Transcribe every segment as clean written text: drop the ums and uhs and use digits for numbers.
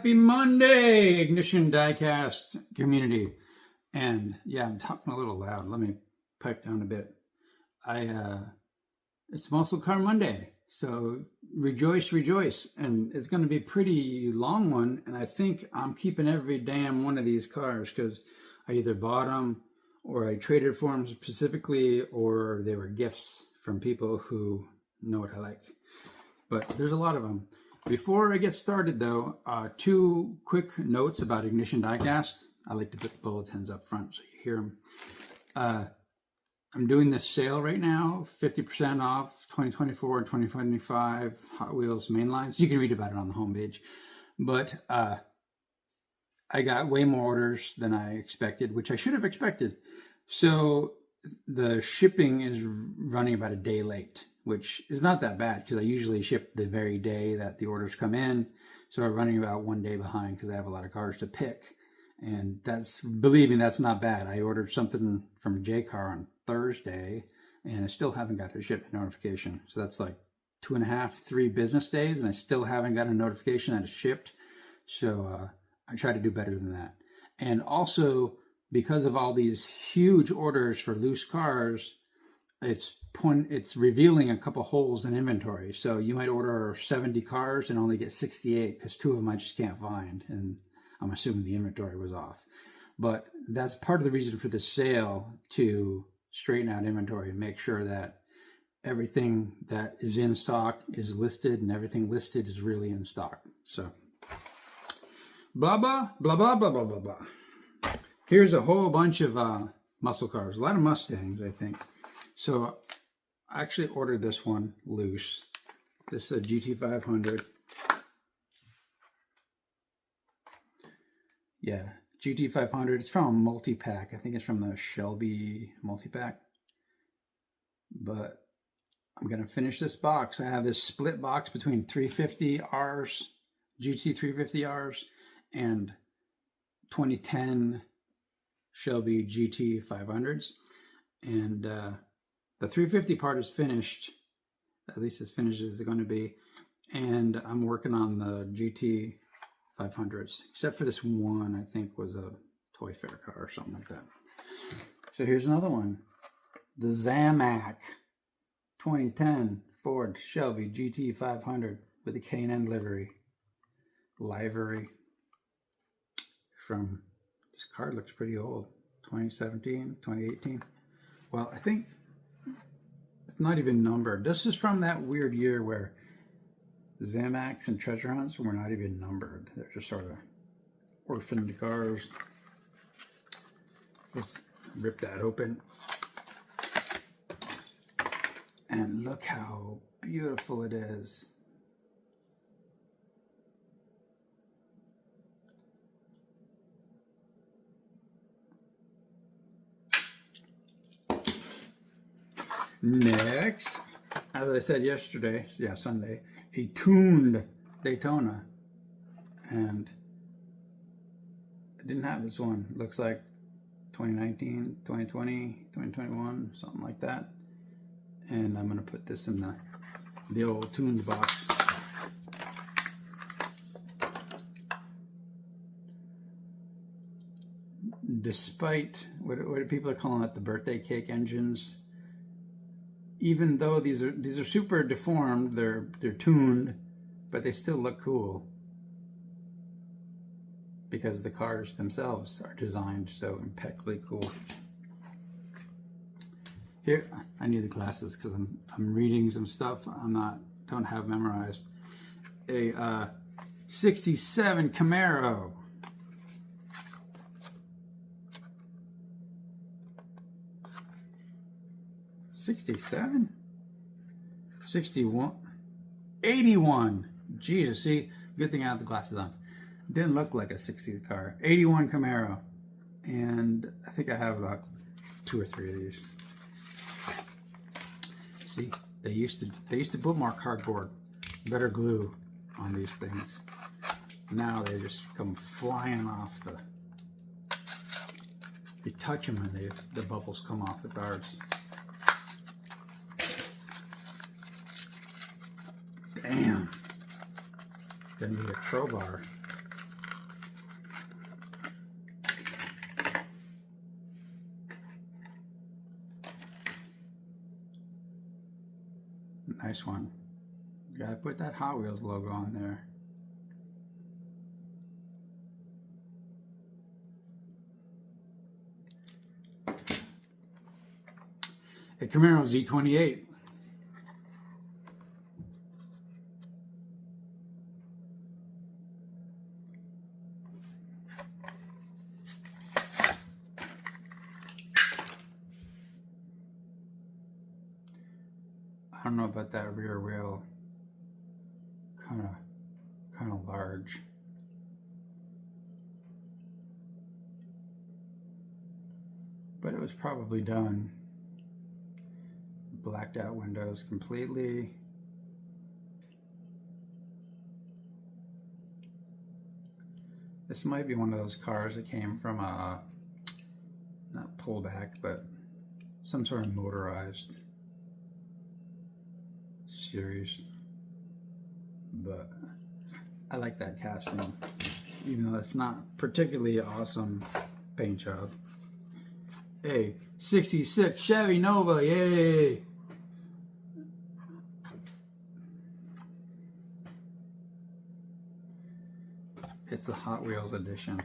Happy Monday, Ignition Diecast community. And yeah, I'm talking a little loud. Let me pipe down a bit. It's Muscle Car Monday, so rejoice, rejoice. And it's going to be a pretty long one. And I think I'm keeping every damn one of these cars because I either bought them or I traded for them specifically, or they were gifts from people who know what I like. But there's a lot of them. Before I get started, though, two quick notes about Ignition Diecast. I like to put bulletins up front so you hear them. I'm doing this sale right now, 50% off 2024 and 2025 Hot Wheels mainlines. You can read about it on the homepage. But I got way more orders than I expected, which I should have expected. So the shipping is running about a day late, which is not that bad because I usually ship the very day that the orders come in. So I'm running about 1 day behind because I have a lot of cars to pick. And believe me, that's not bad. I ordered something from J-Car on Thursday and I still haven't got a shipment notification. So that's like 2.5, 3 business days and I still haven't got a notification that it's shipped. So I try to do better than that. And also, because of all these huge orders for loose cars, it's revealing a couple holes in inventory. So you might order 70 cars and only get 68 because 2 of them I just can't find. And I'm assuming the inventory was off. But that's part of the reason for the sale, to straighten out inventory and make sure that everything that is in stock is listed and everything listed is really in stock. So blah, blah, blah, blah, blah, blah, blah, blah. Here's a whole bunch of muscle cars, a lot of Mustangs, I think. So I actually ordered this one loose. This is a GT500. Yeah, GT500. It's from a multi-pack. I think it's from the Shelby multi-pack. But I'm going to finish this box. I have this split box between 350Rs, GT350Rs, and 2010 Shelby GT500s. And the 350 part is finished, at least as finished as it's going to be. And I'm working on the GT500s, except for this one, I think was a Toy Fair car or something like that. So here's another one. The Zamac 2010 Ford Shelby GT500 with the K&N livery. From, this card looks pretty old. 2017, 2018. Well, I think it's not even numbered. This is from that weird year where Zamacs and treasure hunts were not even numbered. They're just sort of orphaned cars. Let's rip that open. And look how beautiful it is. Next, as I said yesterday, Sunday, a tuned Daytona. And I didn't have this one. It looks like 2019, 2020, 2021, something like that. And I'm going to put this in the old tuned box. Despite what people are calling it, the birthday cake engines, even though these are super deformed, they're tuned, but they still look cool because the cars themselves are designed so impeccably cool. Here, I need the glasses because I'm reading some stuff don't have memorized. A 67 Camaro. 67? 61? 81. Jesus, see, good thing I have the glasses on. Didn't look like a 60s car. 81 Camaro. And I think I have about 2 or 3 of these. See, they used to put more cardboard, better glue on these things. Now they just come flying off you touch them and the bubbles come off the cards. Damn. Gonna need a crowbar. Nice one. Gotta put that Hot Wheels logo on there. A Camaro Z28. I don't know about that rear wheel. Kind of large. But it was probably done. Blacked out windows completely. This might be one of those cars that came from a, not pullback, but some sort of motorized series. But I like that casting, even though it's not particularly awesome paint job. A 66 Chevy Nova, yay! It's the Hot Wheels edition.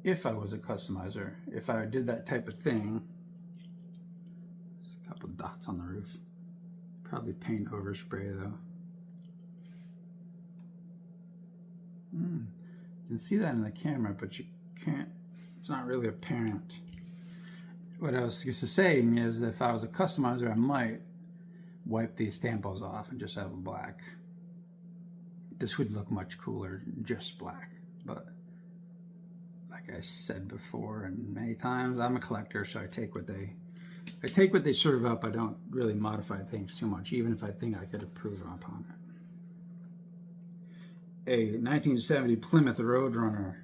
If I was a customizer, if I did that type of thing, there's a couple of dots on the roof. Probably paint overspray though. You can see that in the camera, but you can't, it's not really apparent. What I was saying is, if I was a customizer, I might wipe these tampos off and just have a black. This would look much cooler, just black. But like I said before and many times, I'm a collector, so I take what they serve up. I don't really modify things too much, even if I think I could improve upon it. A 1970 Plymouth Roadrunner.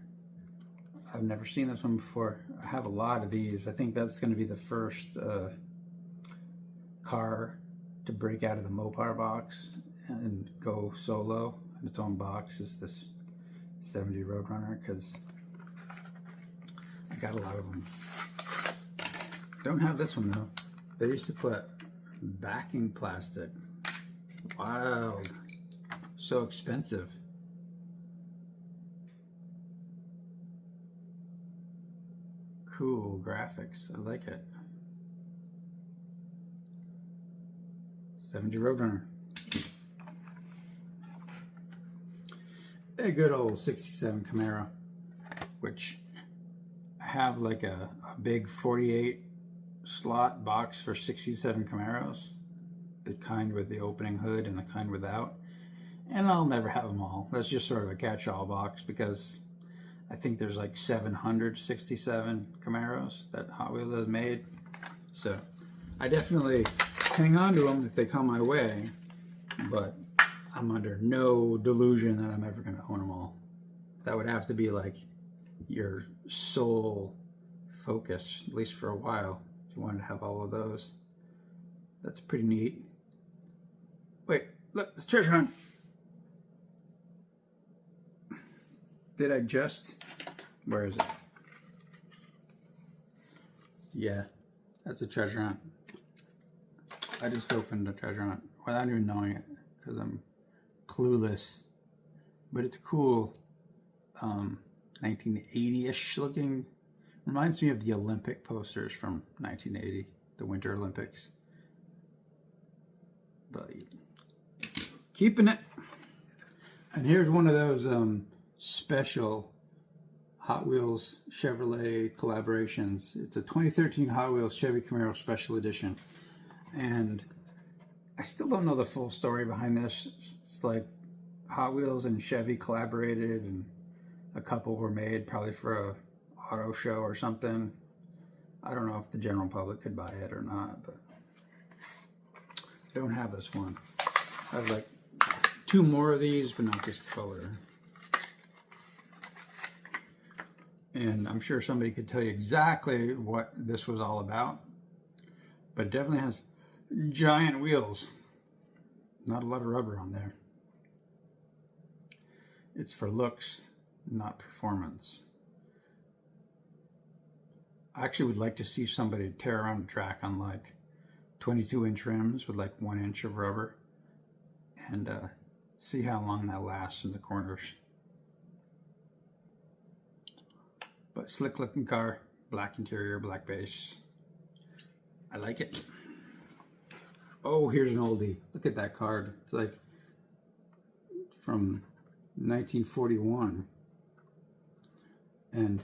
I've never seen this one before. I have a lot of these. I think that's going to be the first car to break out of the Mopar box and go solo in its own box, is this 70 Roadrunner, because I got a lot of them. Don't have this one though. They used to put backing plastic. Wild. So expensive. Cool graphics. I like it. 70 Roadrunner. A good old 67 Camaro, which I have like a big 48 slot box for 67 Camaros. The kind with the opening hood and the kind without. And I'll never have them all. That's just sort of a catch-all box, because I think there's like 767 Camaros that Hot Wheels has made. So I definitely hang on to them if they come my way, but I'm under no delusion that I'm ever going to own them all. That would have to be like your sole focus, at least for a while, if you wanted to have all of those. That's pretty neat. Wait, look, it's treasure hunt. Did I just? Where is it? Yeah, that's a treasure hunt. I just opened a treasure hunt without even knowing it, because I'm clueless. But it's a cool 1980-ish looking. Reminds me of the Olympic posters from 1980, the Winter Olympics. But keeping it. And here's one of those special Hot Wheels Chevrolet collaborations. It's a 2013 Hot Wheels Chevy Camaro Special Edition. And I still don't know the full story behind this. It's like Hot Wheels and Chevy collaborated, and a couple were made probably for a auto show or something. I don't know if the general public could buy it or not, but I don't have this one. I have like 2 more of these, but not this color. And I'm sure somebody could tell you exactly what this was all about, but it definitely has giant wheels. Not a lot of rubber on there. It's for looks, not performance. I actually would like to see somebody tear around the track on like 22-inch rims with like 1 inch of rubber, and see how long that lasts in the corners. But slick looking car, black interior, black base. I like it. Oh, here's an oldie. Look at that card. It's like from 1941. And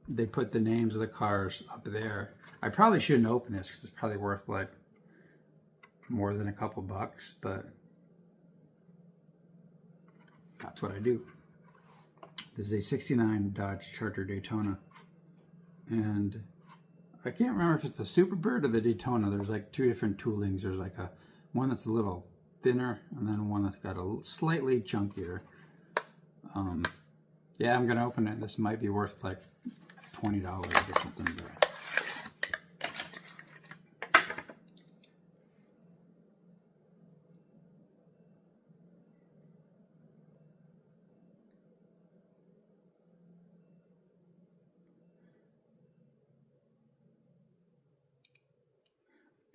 they put the names of the cars up there. I probably shouldn't open this because it's probably worth like more than a couple bucks, but that's what I do. This is a 69 Dodge Charger Daytona. And I can't remember if it's a Superbird or the Daytona. There's like two different toolings. There's like one that's a little thinner and then one that's got a slightly chunkier. Yeah, I'm gonna open it. This might be worth like $20 or something.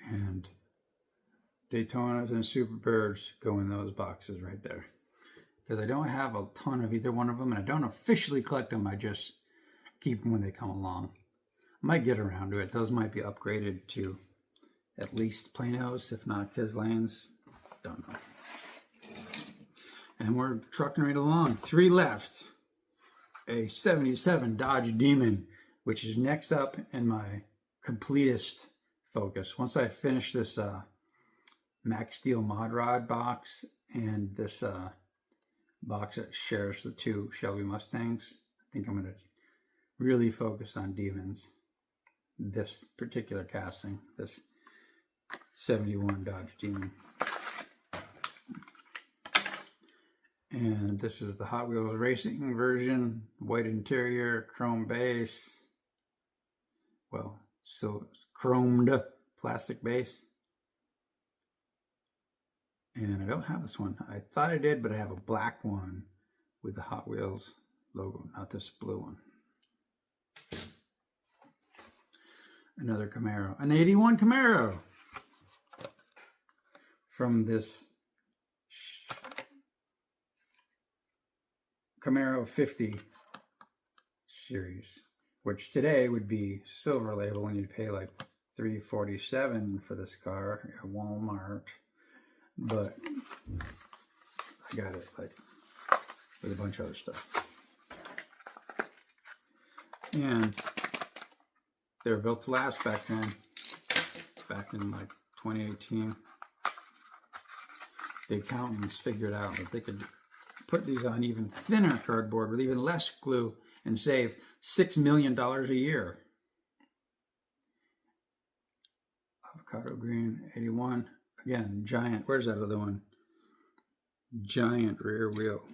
And Daytonas and Superbirds go in those boxes right there. Because I don't have a ton of either one of them, and I don't officially collect them. I just keep them when they come along. I might get around to it. Those might be upgraded to at least Planos, if not Kislans. Don't know. And we're trucking right along. 3 left. A 77 Dodge Demon, which is next up in my completest focus. Once I finish this Max Steel Mod Rod box and this box that shares the 2 Shelby Mustangs, I think I'm going to really focus on Demons. This particular casting, this 71 Dodge Demon. And this is the Hot Wheels Racing version, white interior, chrome base. Well, so it's chromed plastic base. And I don't have this one. I thought I did, but I have a black one with the Hot Wheels logo, not this blue one. Another Camaro, an 81 Camaro from this Camaro 50 series, which today would be silver label, and you'd pay like $347 for this car at Walmart. But I got it like with a bunch of other stuff. And they were built to last back then, back in like 2018. The accountants figured out that they could put these on even thinner cardboard with even less glue and save $6 million a year. Avocado green, 81. Again, giant. Where's that other one? Giant rear wheel.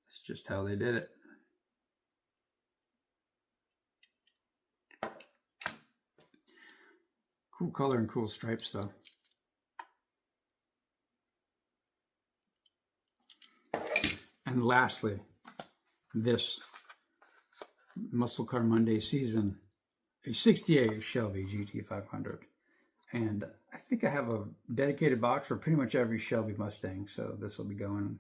That's just how they did it. Cool color and cool stripes, though. And lastly, this Muscle Car Monday season, a 68 Shelby GT500. And I think I have a dedicated box for pretty much every Shelby Mustang, so this will be going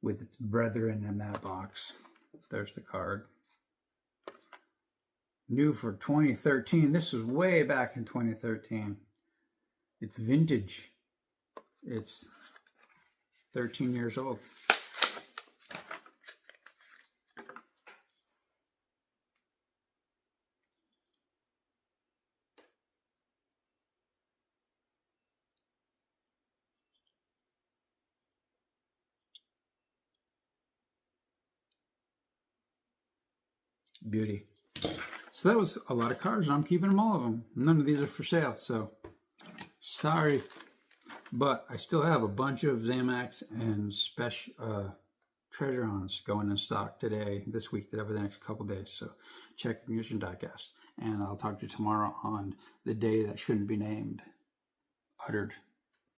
with its brethren in that box. There's the card. New for 2013. This was way back in 2013. It's vintage. It's 13 years old. Beauty. So that was a lot of cars, and I'm keeping them, all of them. None of these are for sale, so sorry. But I still have a bunch of Zamax and special Treasure-Ons going in stock today, this week, over the next couple days. So check Ignition Diecast. And I'll talk to you tomorrow on the day that shouldn't be named, uttered.